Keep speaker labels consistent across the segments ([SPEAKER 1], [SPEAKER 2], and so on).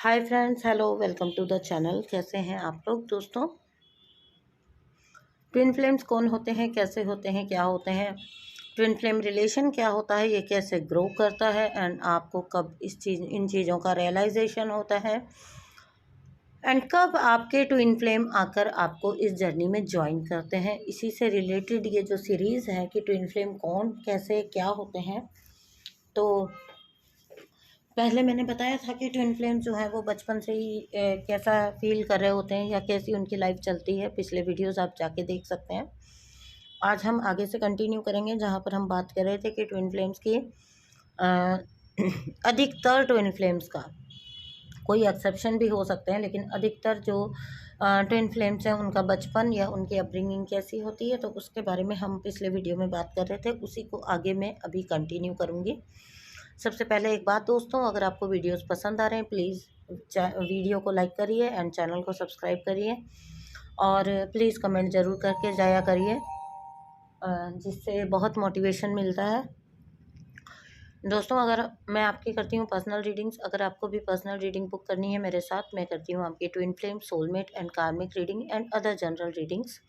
[SPEAKER 1] Hi friends, hello, welcome to the channel. कैसे हैं आप लोग दोस्तों? ट्विन फ्लेम्स कौन होते हैं, कैसे होते हैं, क्या होते हैं, ट्विन फ्लेम रिलेशन क्या होता है, ये कैसे ग्रो करता है एंड आपको कब इन चीज़ों का रियलाइजेशन होता है एंड कब आपके ट्विन फ्लेम आकर आपको इस जर्नी में ज्वाइन करते हैं, इसी से रिलेटेड ये जो सीरीज़ है कि ट्विन फ्लेम कौन, कैसे, क्या होते हैं। तो पहले मैंने बताया था कि ट्विन फ्लेम जो है वो बचपन से ही कैसा फील कर रहे होते हैं या कैसी उनकी लाइफ चलती है। पिछले वीडियोस आप जाके देख सकते हैं। आज हम आगे से कंटिन्यू करेंगे जहाँ पर हम बात कर रहे थे कि ट्विन फ्लेम्स की अधिकतर ट्विन फ्लेम्स का, कोई एक्सेप्शन भी हो सकते हैं, लेकिन अधिकतर जो ट्विन फ्लेम्स हैं उनका बचपन या उनकी अपब्रिंगिंग कैसी होती है, तो उसके बारे में हम पिछले वीडियो में बात कर रहे थे। उसी को आगे मैं अभी कंटिन्यू करूँगी। सबसे पहले एक बात दोस्तों, अगर आपको वीडियोस पसंद आ रहे हैं प्लीज़ वीडियो को लाइक करिए एंड चैनल को सब्सक्राइब करिए और प्लीज़ कमेंट ज़रूर करके जाया करिए, जिससे बहुत मोटिवेशन मिलता है दोस्तों। अगर मैं आपकी करती हूँ पर्सनल रीडिंग्स, अगर आपको भी पर्सनल रीडिंग बुक करनी है मेरे साथ, मैं करती हूँ आपकी twin flame, soulmate and karmic reading and other general readings.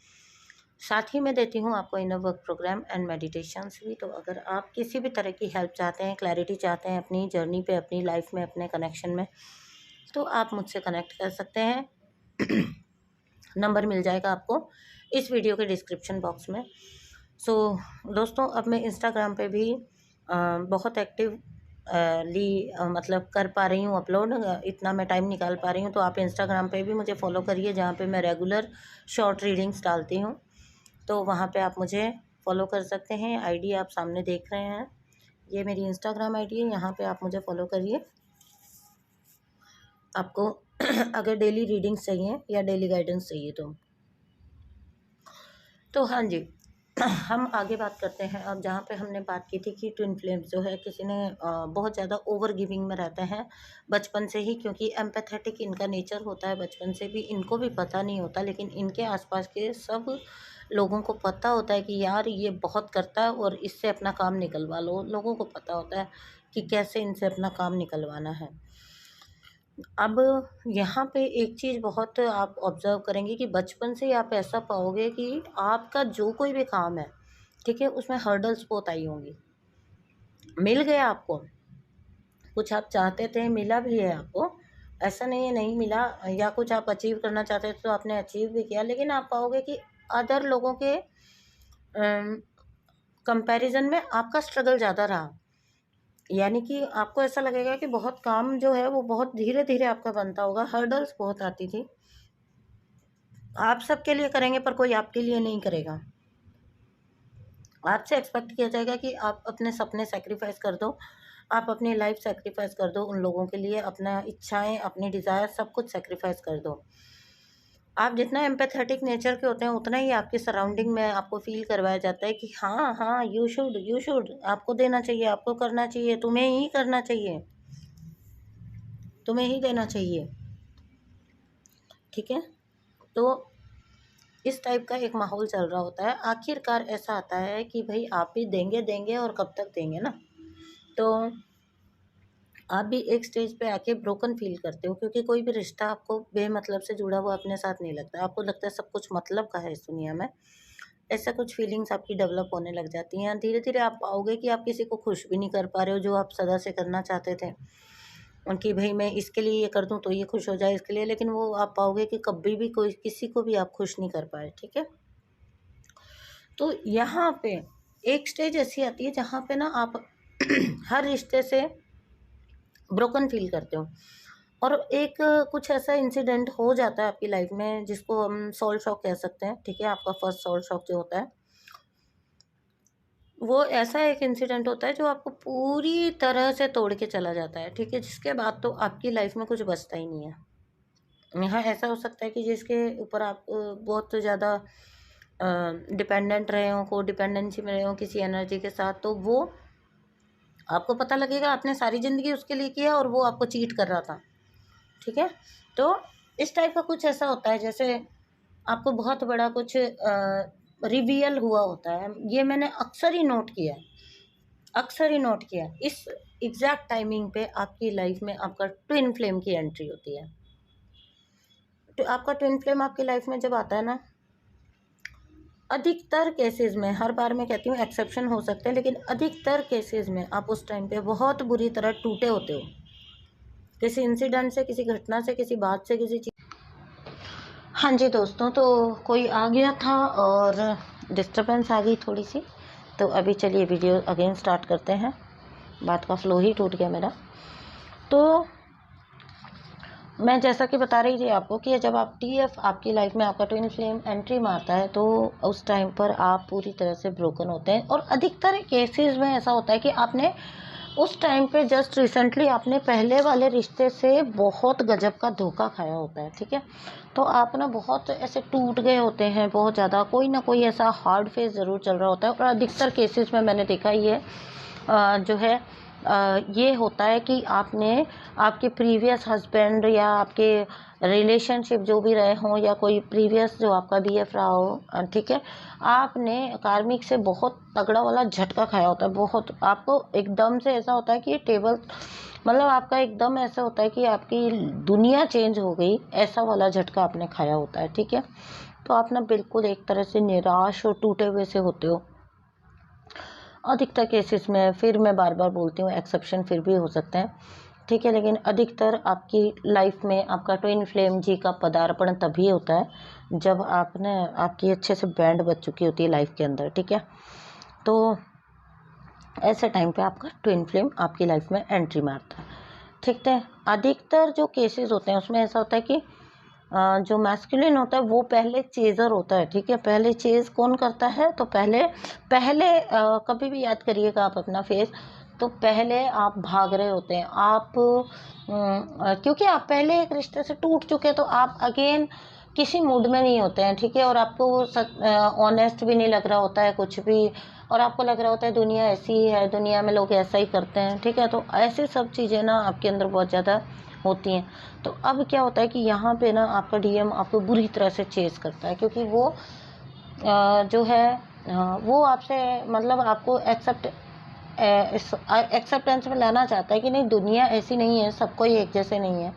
[SPEAKER 1] साथ ही मैं देती हूँ आपको inner work program and meditations भी। तो अगर आप किसी भी तरह की हेल्प चाहते हैं, क्लैरिटी चाहते हैं अपनी जर्नी पे, अपनी लाइफ में, अपने कनेक्शन में, तो आप मुझसे कनेक्ट कर सकते हैं। नंबर मिल जाएगा आपको इस वीडियो के डिस्क्रिप्शन बॉक्स में। दोस्तों, अब मैं इंस्टाग्राम पे भी बहुत एक्टिव मतलब कर पा रही हूँ अपलोड, इतना मैं टाइम निकाल पा रही हूँ। तो आप इंस्टाग्राम पे भी मुझे फॉलो करिए, जहाँ पे मैं रेगुलर शॉर्ट रीडिंग्स डालती हूँ। तो वहाँ पे आप मुझे फॉलो कर सकते हैं। आईडी आप सामने देख रहे हैं, ये मेरी इंस्टाग्राम आईडी है, यहाँ पे आप मुझे फॉलो करिए। आपको अगर डेली रीडिंग्स चाहिए या डेली गाइडेंस चाहिए तो हाँ जी, हम आगे बात करते हैं। अब जहाँ पे हमने बात की थी कि ट्विन फ्लेम्स जो है किसी ने बहुत ज़्यादा ओवर गिविंग में रहते हैं बचपन से ही, क्योंकि एम्पैथेटिक इनका नेचर होता है बचपन से भी। इनको भी पता नहीं होता, लेकिन इनके आसपास के सब लोगों को पता होता है कि यार ये बहुत करता है और इससे अपना काम निकलवा लो। लोगों को पता होता है कि कैसे इनसे अपना काम निकलवाना है। अब यहाँ पे एक चीज़ बहुत आप ऑब्ज़र्व करेंगे कि बचपन से ही आप ऐसा पाओगे कि आपका जो कोई भी काम है, ठीक है, उसमें हर्डल्स बहुत आई होंगी। मिल गया आपको, कुछ आप चाहते थे, मिला भी है आपको, ऐसा नहीं है नहीं मिला, या कुछ आप अचीव करना चाहते थे तो आपने अचीव भी किया, लेकिन आप पाओगे कि अदर लोगों के कंपैरिजन में आपका स्ट्रगल ज़्यादा रहा। यानी कि आपको ऐसा लगेगा कि बहुत काम जो है वो बहुत धीरे धीरे आपका बनता होगा, हर्डल्स बहुत आती थी। आप सबके लिए करेंगे पर कोई आपके लिए नहीं करेगा। आपसे एक्सपेक्ट किया जाएगा कि आप अपने सपने सैक्रिफाइस कर दो, आप अपनी लाइफ सैक्रिफाइस कर दो उन लोगों के लिए, अपना इच्छाएं, अपनी डिज़ायर सब कुछ सैक्रिफाइस कर दो। आप जितना एम्पैथेटिक नेचर के होते हैं उतना ही आपकी सराउंडिंग में आपको फील करवाया जाता है कि हाँ हाँ, यू शुड, आपको देना चाहिए, आपको करना चाहिए, तुम्हें ही करना चाहिए, तुम्हें ही देना चाहिए, ठीक है। तो इस टाइप का एक माहौल चल रहा होता है। आखिरकार ऐसा आता है कि भाई आप भी देंगे देंगे और कब तक देंगे ना। तो आप भी एक स्टेज पे आके ब्रोकन फील करते हो, क्योंकि कोई भी रिश्ता आपको बेमतलब से जुड़ा हुआ अपने साथ नहीं लगता। आपको लगता है सब कुछ मतलब का है इस दुनिया में। ऐसा कुछ फीलिंग्स आपकी डेवलप होने लग जाती हैं। धीरे धीरे आप पाओगे कि आप किसी को खुश भी नहीं कर पा रहे हो, जो आप सदा से करना चाहते थे, उनकी भाई मैं इसके लिए ये कर दूं तो ये खुश हो जाए इसके लिए, लेकिन वो आप पाओगे कि कभी भी कोई किसी को भी आप खुश नहीं कर पाए, ठीक है। तो यहाँ पे एक स्टेज ऐसी आती है जहाँ पे ना आप हर रिश्ते से ब्रोकन फील करते हो, और एक कुछ ऐसा इंसिडेंट हो जाता है आपकी लाइफ में जिसको हम सोल शॉक कह सकते हैं, ठीक है। आपका फर्स्ट सोल शॉक जो होता है वो ऐसा एक इंसिडेंट होता है जो आपको पूरी तरह से तोड़ के चला जाता है, ठीक है, जिसके बाद तो आपकी लाइफ में कुछ बचता ही नहीं है। यहाँ ऐसा हो सकता है कि जिसके ऊपर आप बहुत ज़्यादा डिपेंडेंट रहे हो, को डिपेंडेंसी में रहे हो किसी एनर्जी के साथ, तो वो आपको पता लगेगा आपने सारी ज़िंदगी उसके लिए किया और वो आपको चीट कर रहा था, ठीक है। तो इस टाइप का कुछ ऐसा होता है जैसे आपको बहुत बड़ा कुछ रिवील हुआ होता है। ये मैंने अक्सर ही नोट किया है। अक्सर ही नोट किया, इस एग्जैक्ट टाइमिंग पे आपकी लाइफ में आपका ट्विन फ्लेम की एंट्री होती है। तो आपका ट्विन फ्लेम आपकी लाइफ में जब आता है ना, अधिकतर केसेस में, हर बार मैं कहती हूँ एक्सेप्शन हो सकते हैं, लेकिन अधिकतर केसेस में आप उस टाइम पे बहुत बुरी तरह टूटे होते हो, किसी इंसिडेंट से, किसी घटना से, किसी बात से, किसी चीज़। हाँ जी दोस्तों, तो कोई आ गया था और डिस्टर्बेंस आ गई थोड़ी सी, तो अभी चलिए वीडियो अगेन स्टार्ट करते हैं। बात का फ्लो ही टूट गया मेरा। तो मैं जैसा कि बता रही थी आपको कि जब आप टीएफ आपकी लाइफ में आपका ट्विन फ्लेम एंट्री मारता है, तो उस टाइम पर आप पूरी तरह से ब्रोकन होते हैं। और अधिकतर केसेस में ऐसा होता है कि आपने उस टाइम पे जस्ट रिसेंटली आपने पहले वाले रिश्ते से बहुत गजब का धोखा खाया होता है, ठीक है। तो आप ना बहुत ऐसे टूट गए होते हैं, बहुत ज़्यादा कोई ना कोई ऐसा हार्ड फेज ज़रूर चल रहा होता है। और अधिकतर केसेस में मैंने देखा ये जो है ये होता है कि आपने आपके प्रीवियस हस्बैंड या आपके रिलेशनशिप जो भी रहे हों, या कोई प्रीवियस जो आपका बीएफ रहा हो, ठीक है, आपने कार्मिक से बहुत तगड़ा वाला झटका खाया होता है। बहुत आपको एकदम से ऐसा होता है कि टेबल, मतलब आपका एकदम ऐसा होता है कि आपकी दुनिया चेंज हो गई, ऐसा वाला झटका आपने खाया होता है, ठीक है। तो आप ना बिल्कुल एक तरह से निराश और टूटे हुए से होते हो अधिकतर केसेस में। फिर मैं बार बार बोलती हूँ, एक्सेप्शन फिर भी हो सकते हैं, ठीक है, लेकिन अधिकतर आपकी लाइफ में आपका ट्विन फ्लेम जी का पदार्पण तभी होता है जब आपने आपकी अच्छे से बैंड बज चुकी होती है लाइफ के अंदर, ठीक है। तो ऐसे टाइम पे आपका ट्विन फ्लेम आपकी लाइफ में एंट्री मारता है, ठीक है। अधिकतर जो केसेस होते हैं उसमें ऐसा होता है कि जो मैस्कुलिन होता है वो पहले चेजर होता है, ठीक है। पहले चेज कौन करता है? तो पहले पहले कभी भी याद करिएगा आप अपना फेस, तो पहले आप भाग रहे होते हैं आप, क्योंकि आप पहले एक रिश्ते से टूट चुके, तो आप अगेन किसी मूड में नहीं होते हैं, ठीक है। और आपको ऑनेस्ट भी नहीं लग रहा होता है कुछ भी, और आपको लग रहा होता है दुनिया ऐसी ही है, दुनिया में लोग ऐसा ही करते हैं, ठीक है। तो ऐसी सब चीज़ें ना आपके अंदर बहुत ज़्यादा होती हैं। तो अब क्या होता है कि यहाँ पे ना आपका डीएम आपको बुरी तरह से चेस करता है, क्योंकि वो जो है वो आपसे मतलब आपको एक्सेप्टेंस में लाना चाहता है कि नहीं, दुनिया ऐसी नहीं है, सब कोई एक जैसे नहीं है।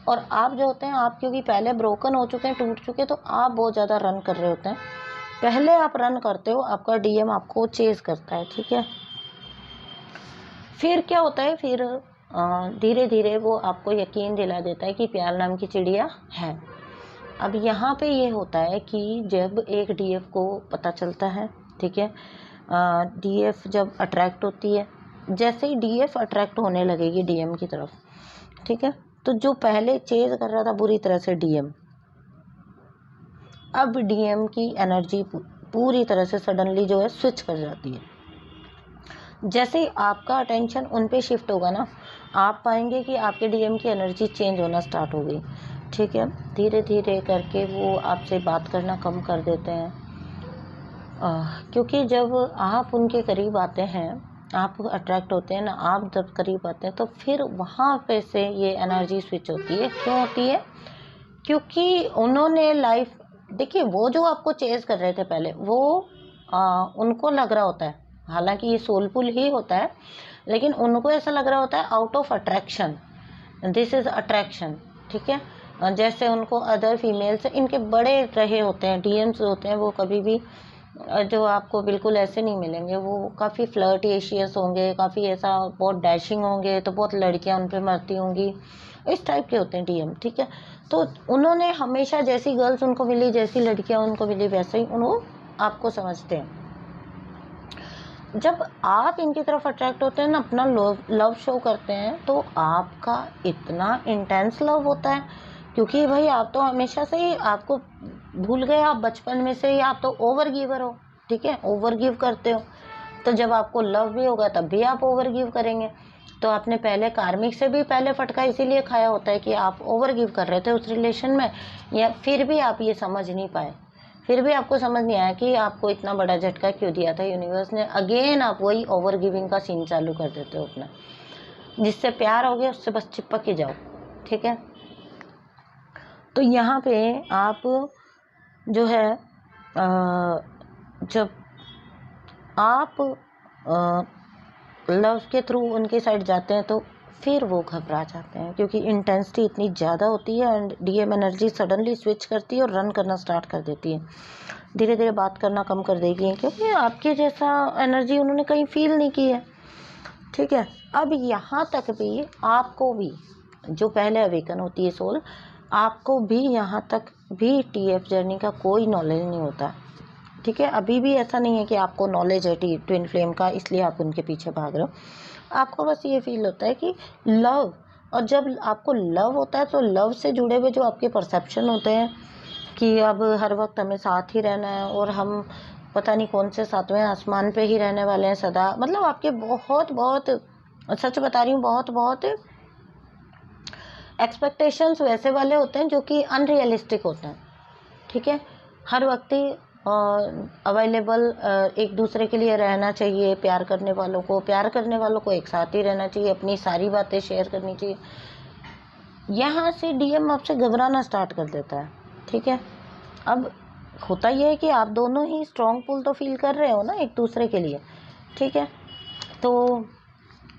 [SPEAKER 1] और आप जो होते हैं, आप क्योंकि पहले ब्रोकन हो चुके हैं, टूट चुके, तो आप बहुत ज़्यादा रन कर रहे होते हैं। पहले आप रन करते हो, आपका डीएम आपको चेज करता है, ठीक है। फिर क्या होता है, फिर धीरे धीरे वो आपको यकीन दिला देता है कि प्यार नाम की चिड़िया है। अब यहाँ पे ये होता है कि जब एक डीएफ को पता चलता है, ठीक है, डीएफ जब अट्रैक्ट होती है, जैसे ही डीएफ अट्रैक्ट होने लगेगी डीएम की तरफ, ठीक है, तो जो पहले चेज कर रहा था बुरी तरह से डीएम, अब डीएम की एनर्जी पूरी तरह से सडनली जो है स्विच कर जाती है। जैसे ही आपका अटेंशन उन पे शिफ्ट होगा ना, आप पाएंगे कि आपके डीएम की एनर्जी चेंज होना स्टार्ट हो गई, ठीक है। धीरे धीरे करके वो आपसे बात करना कम कर देते हैं, क्योंकि जब आप उनके करीब आते हैं, आप अट्रैक्ट होते हैं ना, आप जब करीब आते हैं, तो फिर वहाँ पे से ये एनर्जी स्विच होती है। क्यों होती है? क्योंकि उन्होंने लाइफ, देखिए, वो जो आपको चेज कर रहे थे पहले, वो उनको लग रहा होता है, हालांकि ये सोलफुल ही होता है, लेकिन उनको ऐसा लग रहा होता है out of attraction, this is attraction, ठीक है। जैसे उनको अदर फीमेल से इनके बड़े रहे होते हैं, डीएम्स होते हैं, वो कभी भी जो आपको बिल्कुल ऐसे नहीं मिलेंगे, वो काफ़ी फ्लर्टिशियस होंगे, काफ़ी ऐसा बहुत डैशिंग होंगे, तो बहुत लड़कियां उन पे मरती होंगी, इस टाइप के होते हैं डीएम, ठीक है। तो उन्होंने हमेशा जैसी गर्ल्स उनको मिली, जैसी लड़कियां उनको मिली, वैसे ही उनको आपको समझते हैं। जब आप इनकी तरफ अट्रैक्ट होते हैं ना, अपना लव शो करते हैं, तो आपका इतना इंटेंस लव होता है, क्योंकि भाई आप तो हमेशा से ही, आपको भूल गए आप बचपन में से ही, आप तो ओवर गिवर हो, ठीक है, ओवर गिव करते हो। तो जब आपको लव भी होगा तब भी आप ओवर गिव करेंगे। तो आपने पहले कार्मिक से भी पहले फटका इसीलिए खाया होता है कि आप ओवर गिव कर रहे थे उस रिलेशन में, या फिर भी आप ये समझ नहीं पाए, फिर भी आपको समझ नहीं आया कि आपको इतना बड़ा झटका क्यों दिया था यूनिवर्स ने। अगेन आप वही ओवर गिविंग का सीन चालू कर देते हो अपना, जिससे प्यार हो गया उससे बस चिपक के जाओ, ठीक है। तो यहाँ पे आप जो है जब आप लव के थ्रू उनकी साइड जाते हैं तो फिर वो घबरा जाते हैं, क्योंकि इंटेंसिटी इतनी ज़्यादा होती है and DM energy suddenly switch करती है और रन करना स्टार्ट कर देती है, धीरे धीरे बात करना कम कर देगी, क्योंकि आपके जैसा एनर्जी उन्होंने कहीं फील नहीं की है। ठीक है, अब यहाँ तक भी आपको भी, जो पहले अवेकन होती है सोल, आपको भी यहाँ तक भी टीएफ जर्नी का कोई नॉलेज नहीं होता। ठीक है, अभी भी ऐसा नहीं है कि आपको नॉलेज है ट्विन फ्लेम का इसलिए आप उनके पीछे भाग रहे हो। आपको बस ये फील होता है कि लव, और जब आपको लव होता है तो लव से जुड़े हुए जो आपके परसेप्शन होते हैं कि अब हर वक्त हमें साथ ही रहना है और हम पता नहीं कौन से सातवें आसमान पे ही रहने वाले हैं सदा, मतलब आपके बहुत बहुत, सच बता रही हूँ, बहुत बहुत एक्सपेक्टेशंस वैसे वाले होते हैं जो कि अनरियलिस्टिक होते हैं। ठीक है, हर वक्त ही अवेलेबल एक दूसरे के लिए रहना चाहिए, प्यार करने वालों को एक साथ ही रहना चाहिए, अपनी सारी बातें शेयर करनी चाहिए। यहाँ से डीएम आपसे घबराना स्टार्ट कर देता है। ठीक है, अब होता यह है कि आप दोनों ही स्ट्रॉन्ग पुल तो फील कर रहे हो ना एक दूसरे के लिए। ठीक है, तो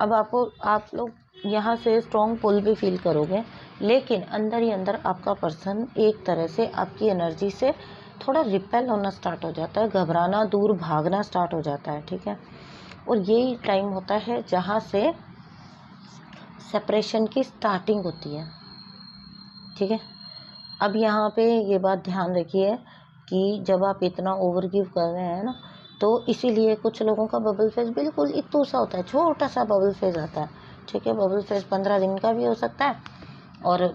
[SPEAKER 1] अब आप लोग यहाँ से स्ट्रॉन्ग पुल भी फील करोगे, लेकिन अंदर ही अंदर आपका पर्सन एक तरह से आपकी एनर्जी से थोड़ा रिपेल होना स्टार्ट हो जाता है, घबराना, दूर भागना स्टार्ट हो जाता है। ठीक है, और यही टाइम होता है जहाँ से सेपरेशन की स्टार्टिंग होती है। ठीक है, अब यहाँ पे ये बात ध्यान रखिए कि जब आप इतना ओवर गिव कर रहे हैं ना, तो इसीलिए कुछ लोगों का बबल फेज बिल्कुल इतना सा होता है, छोटा सा बबल फेज आता है। ठीक है, बबल फेज 15 दिन का भी हो सकता है और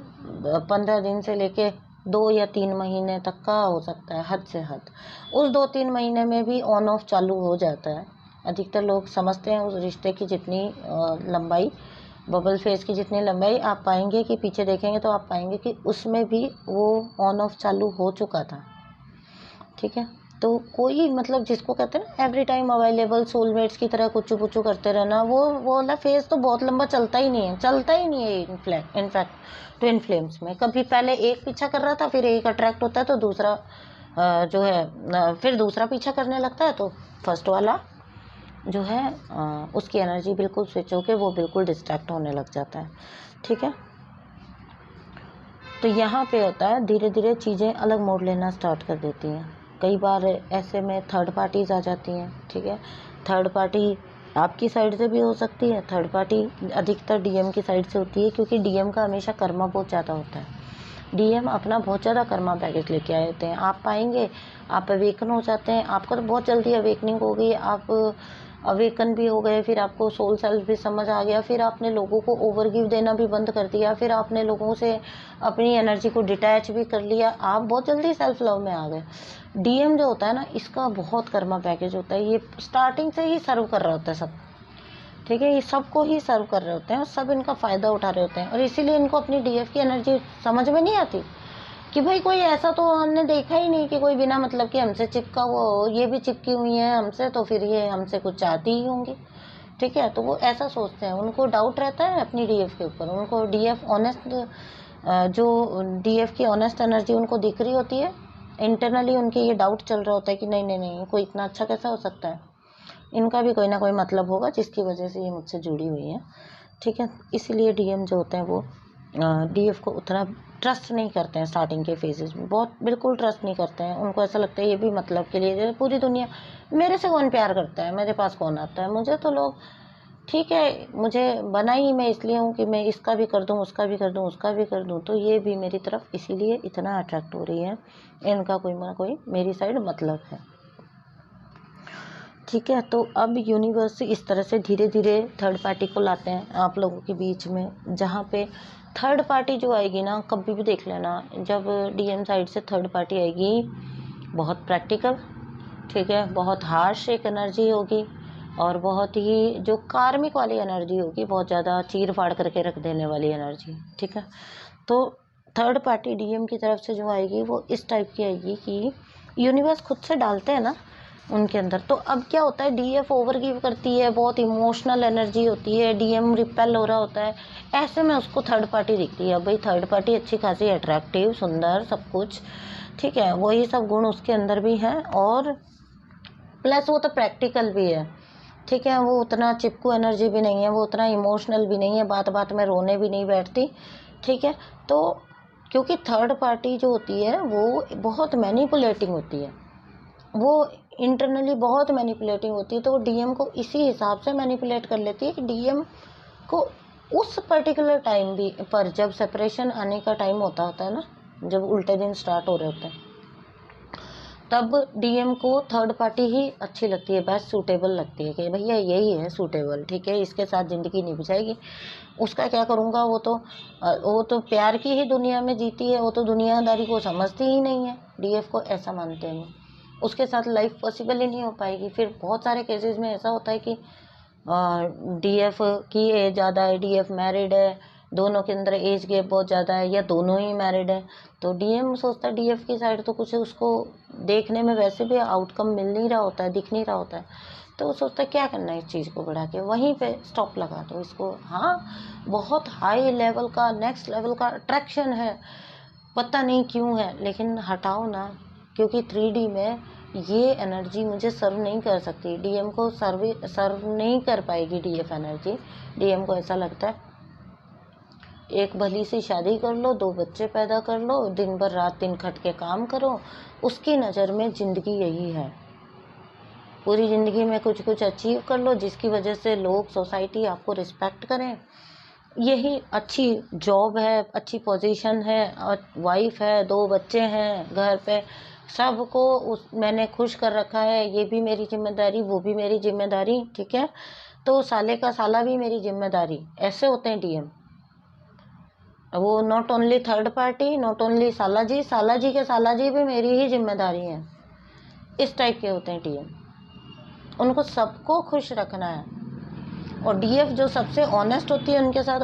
[SPEAKER 1] 15 दिन से लेके 2 या 3 महीने तक का हो सकता है, हद से हद। उस 2-3 महीने में भी ऑन ऑफ चालू हो जाता है। अधिकतर लोग समझते हैं उस रिश्ते की जितनी लंबाई, बबल फेज की जितनी लंबाई, आप पाएंगे कि पीछे देखेंगे तो आप पाएंगे कि उसमें भी वो ऑन ऑफ चालू हो चुका था। ठीक है, तो कोई मतलब जिसको कहते हैं ना एवरी टाइम अवेलेबल सोलमेट्स की तरह कुछ पुचू करते रहना, वो वाला फेज तो बहुत लंबा चलता ही नहीं है इनफैक्ट ट्विन फ्लेम्स में। कभी पहले एक पीछा कर रहा था, फिर एक अट्रैक्ट होता है तो दूसरा जो है फिर दूसरा पीछा करने लगता है, तो फर्स्ट वाला जो है उसकी एनर्जी बिल्कुल स्विच होकर वो बिल्कुल डिस्ट्रैक्ट होने लग जाता है। ठीक है, तो यहाँ पे होता है धीरे धीरे चीज़ें अलग मोड़ लेना स्टार्ट कर देती हैं। कई बार ऐसे में थर्ड पार्टीज़ आ जाती हैं। ठीक है, थर्ड पार्टी आपकी साइड से भी हो सकती है, थर्ड पार्टी अधिकतर डीएम की साइड से होती है, क्योंकि डीएम का हमेशा कर्मा बहुत ज़्यादा होता है। डीएम अपना बहुत ज़्यादा कर्मा पैकेज लेके आए होते हैं। आप पाएंगे आप अवेकन हो जाते हैं, आपको तो बहुत जल्दी अवेकनिंग हो गई, आप अवेकन भी हो गए, फिर आपको सोल सेल्फ भी समझ आ गया, फिर आपने लोगों को ओवर गिव देना भी बंद कर दिया, फिर आपने लोगों से अपनी एनर्जी को डिटैच भी कर लिया, आप बहुत जल्दी सेल्फ लव में आ गए। डीएम जो होता है ना, इसका बहुत कर्मा पैकेज होता है, ये स्टार्टिंग से ही सर्व कर रहा होता है सब। ठीक है, ये सबको ही सर्व कर रहे होते हैं और सब इनका फ़ायदा उठा रहे होते हैं, और इसीलिए इनको अपनी डीएफ की एनर्जी समझ में नहीं आती कि भाई कोई ऐसा तो हमने देखा ही नहीं कि कोई बिना मतलब कि हमसे चिपका हुआ हो, ये भी चिपकी हुई है हमसे, तो फिर ये हमसे कुछ चाहती ही होंगी। ठीक है, तो वो ऐसा सोचते हैं, उनको डाउट रहता है अपनी डीएफ के ऊपर, उनको डीएफ ऑनेस्ट, जो डीएफ की ऑनेस्ट एनर्जी उनको दिख रही होती है, इंटरनली उनके ये डाउट चल रहा होता है कि नहीं नहीं नहीं, कोई इतना अच्छा कैसा हो सकता है, इनका भी कोई ना कोई मतलब होगा जिसकी वजह से ये मुझसे जुड़ी हुई है। ठीक है, इसीलिए डीएम जो होते हैं वो डीएफ को उतना ट्रस्ट नहीं करते हैं स्टार्टिंग के फेजेस में, बहुत बिल्कुल ट्रस्ट नहीं करते हैं। उनको ऐसा लगता है ये भी मतलब के लिए, जैसे पूरी दुनिया मेरे से कौन प्यार करता है, मेरे पास कौन आता है, मुझे तो लोग, ठीक है मुझे बना ही मैं इसलिए हूँ कि मैं इसका भी कर दूँ, उसका भी कर दूँ, उसका भी कर दूँ, तो ये भी मेरी तरफ इसीलिए इतना अट्रैक्ट हो रही है, इनका कोई ना कोई मेरी साइड मतलब है। ठीक है, तो अब यूनिवर्स इस तरह से धीरे धीरे थर्ड पार्टी को लाते हैं आप लोगों के बीच में, जहाँ पे थर्ड पार्टी जो आएगी ना, कभी भी देख लेना, जब डीएम साइड से थर्ड पार्टी आएगी, बहुत प्रैक्टिकल, ठीक है, बहुत हार्श एक एनर्जी होगी, और बहुत ही जो कार्मिक वाली एनर्जी होगी, बहुत ज़्यादा चीर फाड़ करके रख देने वाली एनर्जी। ठीक है, तो थर्ड पार्टी डीएम की तरफ से जो आएगी वो इस टाइप की आएगी कि यूनिवर्स खुद से डालते हैं ना उनके अंदर, तो अब क्या होता है, डीएफ ओवर गिव करती है, बहुत इमोशनल एनर्जी होती है, डीएम रिपेल हो रहा होता है, ऐसे में उसको थर्ड पार्टी दिखती है। भाई थर्ड पार्टी अच्छी खासी अट्रैक्टिव, सुंदर, सब कुछ ठीक है, वही सब गुण उसके अंदर भी हैं, और प्लस वो तो प्रैक्टिकल भी है, ठीक है, वो उतना चिपकू एनर्जी भी नहीं है, वो उतना इमोशनल भी नहीं है, बात बात में रोने भी नहीं बैठती। ठीक है, तो क्योंकि थर्ड पार्टी जो होती है वो बहुत मैनिपुलेटिंग होती है, वो इंटरनली बहुत मैनिपुलेटिंग होती है, तो वो डीएम को इसी हिसाब से मैनिपुलेट कर लेती है कि डीएम को उस पर्टिकुलर टाइम भी पर, जब सेपरेशन आने का टाइम होता है ना, जब उल्टे दिन स्टार्ट हो रहे होते हैं, तब डीएम को थर्ड पार्टी ही अच्छी लगती है, बेस्ट सूटेबल लगती है कि भैया यही है सूटेबल, ठीक है, इसके साथ ज़िंदगी निभ जाएगी। उसका क्या करूँगा, वो तो प्यार की ही दुनिया में जीती है, वो तो दुनियादारी को समझती ही नहीं है, डीएफ को ऐसा मानते हैं, उसके साथ लाइफ पॉसिबल ही नहीं हो पाएगी। फिर बहुत सारे केसेस में ऐसा होता है कि डीएफ की एज ज़्यादा है, डीएफ मैरिड है, दोनों के अंदर एज गैप बहुत ज़्यादा है, या दोनों ही मैरिड है, तो डीएम सोचता है डीएफ की साइड तो कुछ उसको देखने में वैसे भी आउटकम मिल नहीं रहा होता है, दिख नहीं रहा होता है, तो वो सोचता है क्या करना है इस चीज़ को बढ़ा के, वहीं पे स्टॉप लगा दो इसको। हाँ, बहुत हाई लेवल का, नेक्स्ट लेवल का अट्रैक्शन है, पता नहीं क्यों है, लेकिन हटाओ ना, क्योंकि 3D में ये एनर्जी मुझे सर्व नहीं कर सकती, डीएम को सर्व नहीं कर पाएगी डीएफ एनर्जी। डीएम को ऐसा लगता है एक भली सी शादी कर लो, 2 बच्चे पैदा कर लो, दिन भर रात दिन खट के काम करो, उसकी नज़र में ज़िंदगी यही है, पूरी ज़िंदगी में कुछ कुछ अचीव कर लो जिसकी वजह से लोग, सोसाइटी आपको रिस्पेक्ट करें, यही अच्छी जॉब है, अच्छी पोजीशन है, और वाइफ है, 2 बच्चे हैं घर पे, सबको मैंने खुश कर रखा है, ये भी मेरी जिम्मेदारी, वो भी मेरी जिम्मेदारी, ठीक है, तो साले का साला भी मेरी जिम्मेदारी, ऐसे होते हैं डीएम। वो not only third party, not only साला जी के साला जी भी मेरी ही जिम्मेदारी है, इस टाइप के होते हैं डीएम। उनको सबको खुश रखना है, और डीएफ जो सबसे ऑनेस्ट होती है उनके साथ,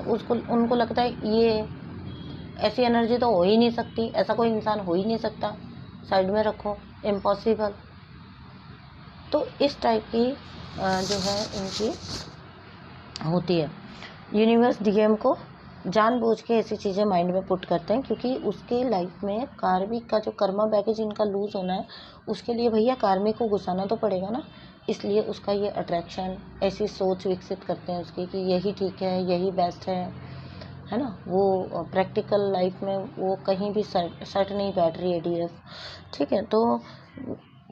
[SPEAKER 1] उनको लगता है ये ऐसी एनर्जी तो हो ही नहीं सकती, ऐसा कोई इंसान हो ही नहीं सकता, साइड में रखो, इम्पॉसिबल। तो इस टाइप की जो है इनकी होती है। यूनिवर्स डीएम को जानबूझ के ऐसी चीज़ें माइंड में पुट करते हैं, क्योंकि उसके लाइफ में कार्मिक का जो कर्मा बैगेज इनका लूज़ होना है, उसके लिए भैया कार्मिक को घुसाना तो पड़ेगा ना, इसलिए उसका ये अट्रैक्शन, ऐसी सोच विकसित करते हैं उसकी कि यही ठीक है, यही बेस्ट है ना। वो प्रैक्टिकल लाइफ में वो कहीं भी सेट नहीं बैठ रही है डीएफ, ठीक है। तो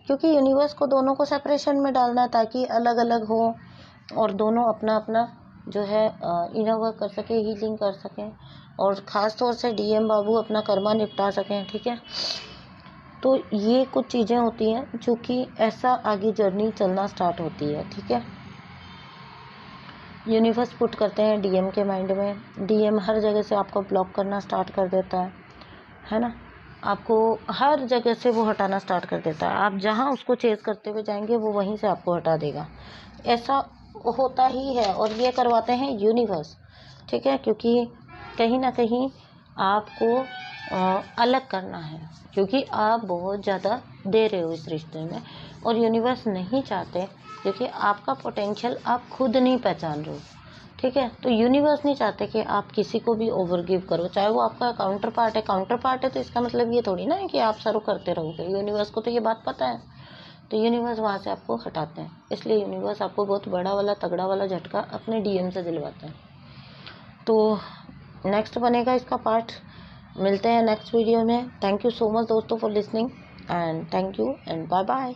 [SPEAKER 1] क्योंकि यूनिवर्स को दोनों को सेपरेशन में डालना है ताकि अलग अलग हो, और दोनों अपना अपना जो है इनर वर्क कर सकें, हीलिंग कर सकें, और ख़ास तौर से डीएम बाबू अपना कर्मा निपटा सकें, ठीक है। तो ये कुछ चीज़ें होती हैं जो कि ऐसा आगे जर्नी चलना स्टार्ट होती है, ठीक है। यूनिवर्स पुट करते हैं डीएम के माइंड में, डीएम हर जगह से आपको ब्लॉक करना स्टार्ट कर देता है ना, आपको हर जगह से वो हटाना स्टार्ट कर देता है, आप जहाँ उसको चेज़ करते हुए जाएंगे वो वहीं से आपको हटा देगा, ऐसा होता ही है, और ये करवाते हैं यूनिवर्स, ठीक है, क्योंकि कहीं ना कहीं आपको अलग करना है, क्योंकि आप बहुत ज़्यादा दे रहे हो इस रिश्ते में, और यूनिवर्स नहीं चाहते, क्योंकि आपका पोटेंशियल आप खुद नहीं पहचान रहे हो, ठीक है। तो यूनिवर्स नहीं चाहते कि आप किसी को भी ओवर गिव करो, चाहे वो आपका काउंटर पार्ट है, तो इसका मतलब ये थोड़ी ना है कि आप सर्व करते रहोगे, यूनिवर्स को तो ये बात पता है, तो यूनिवर्स वहाँ से आपको हटाते हैं, इसलिए यूनिवर्स आपको बहुत बड़ा वाला तगड़ा वाला झटका अपने डीएम से दिलवाते हैं। तो नेक्स्ट बनेगा इसका पार्ट, मिलते हैं नेक्स्ट वीडियो में। थैंक यू सो मच दोस्तों for listening, and thank you and bye bye.